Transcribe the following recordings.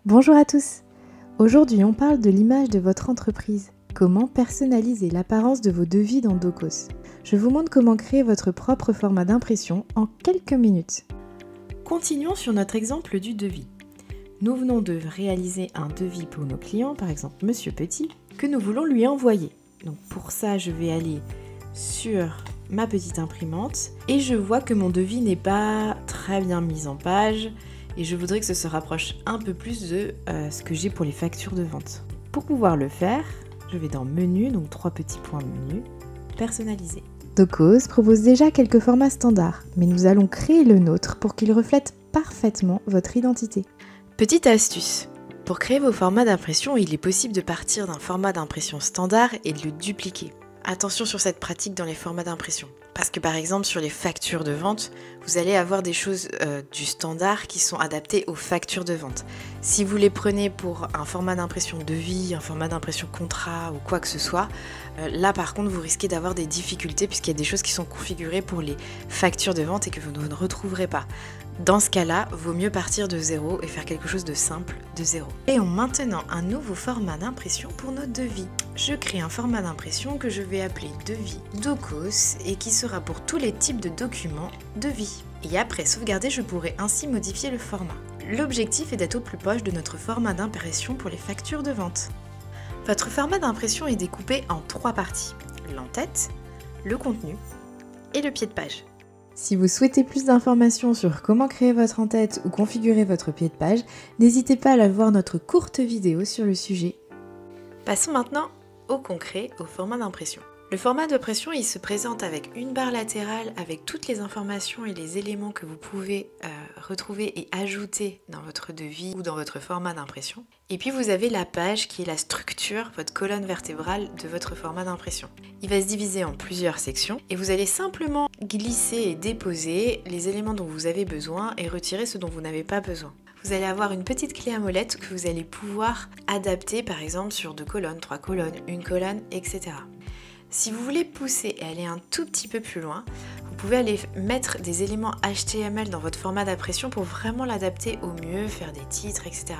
Bonjour à tous. Aujourd'hui, on parle de l'image de votre entreprise. Comment personnaliser l'apparence de vos devis dans Docos. Je vous montre comment créer votre propre format d'impression en quelques minutes. Continuons sur notre exemple du devis. Nous venons de réaliser un devis pour nos clients, par exemple Monsieur Petit, que nous voulons lui envoyer. Donc pour ça, je vais aller sur ma petite imprimante et je vois que mon devis n'est pas très bien mis en page. Et je voudrais que ça se rapproche un peu plus de ce que j'ai pour les factures de vente. Pour pouvoir le faire, je vais dans Menu, donc 3 petits points de menu, Personnaliser. Docos propose déjà quelques formats standards, mais nous allons créer le nôtre pour qu'il reflète parfaitement votre identité. Petite astuce, pour créer vos formats d'impression, il est possible de partir d'un format d'impression standard et de le dupliquer. Attention sur cette pratique dans les formats d'impression. Parce que par exemple sur les factures de vente, vous allez avoir des choses du standard qui sont adaptées aux factures de vente. Si vous les prenez pour un format d'impression devis, un format d'impression contrat ou quoi que ce soit, là par contre vous risquez d'avoir des difficultés puisqu'il y a des choses qui sont configurées pour les factures de vente et que vous ne retrouverez pas. Dans ce cas-là, vaut mieux partir de zéro et faire quelque chose de simple de zéro. Créons maintenant un nouveau format d'impression pour nos devis. Je crée un format d'impression que je vais appeler devis Docos et qui sera pour tous les types de documents devis. Et après sauvegarder, je pourrai ainsi modifier le format. L'objectif est d'être au plus proche de notre format d'impression pour les factures de vente. Votre format d'impression est découpé en 3 parties, l'entête, le contenu et le pied de page. Si vous souhaitez plus d'informations sur comment créer votre en-tête ou configurer votre pied de page, n'hésitez pas à aller voir notre courte vidéo sur le sujet. Passons maintenant au concret, au format d'impression. Le format d'impression, il se présente avec une barre latérale avec toutes les informations et les éléments que vous pouvez retrouver et ajouter dans votre devis ou dans votre format d'impression. Et puis vous avez la page qui est la structure, votre colonne vertébrale de votre format d'impression. Il va se diviser en plusieurs sections et vous allez simplement glisser et déposer les éléments dont vous avez besoin et retirer ceux dont vous n'avez pas besoin. Vous allez avoir une petite clé à molette que vous allez pouvoir adapter par exemple sur 2 colonnes, 3 colonnes, 1 colonne, etc. Si vous voulez pousser et aller un tout petit peu plus loin, vous pouvez aller mettre des éléments HTML dans votre format d'impression pour vraiment l'adapter au mieux, faire des titres, etc.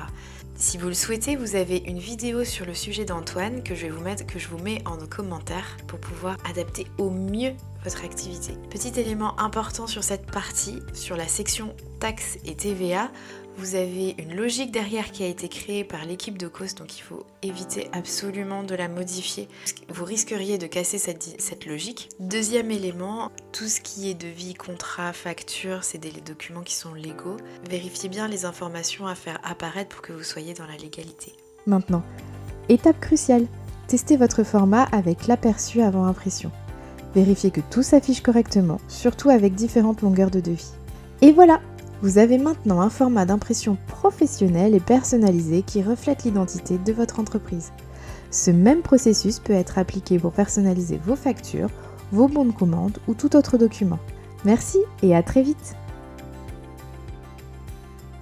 Si vous le souhaitez, vous avez une vidéo sur le sujet d'Antoine que je vous mets en commentaire pour pouvoir adapter au mieux votre activité. Petit élément important sur cette partie, sur la section taxes et TVA, vous avez une logique derrière qui a été créée par l'équipe Docos, donc il faut éviter absolument de la modifier. Vous risqueriez de casser cette logique. Deuxième élément, tout ce qui est devis, contrat, facture, c'est des documents qui sont légaux. Vérifiez bien les informations à faire apparaître pour que vous soyez dans la légalité. Maintenant, étape cruciale, testez votre format avec l'aperçu avant impression. Vérifiez que tout s'affiche correctement, surtout avec différentes longueurs de devis. Et voilà! Vous avez maintenant un format d'impression professionnel et personnalisé qui reflète l'identité de votre entreprise. Ce même processus peut être appliqué pour personnaliser vos factures, vos bons de commande ou tout autre document. Merci et à très vite!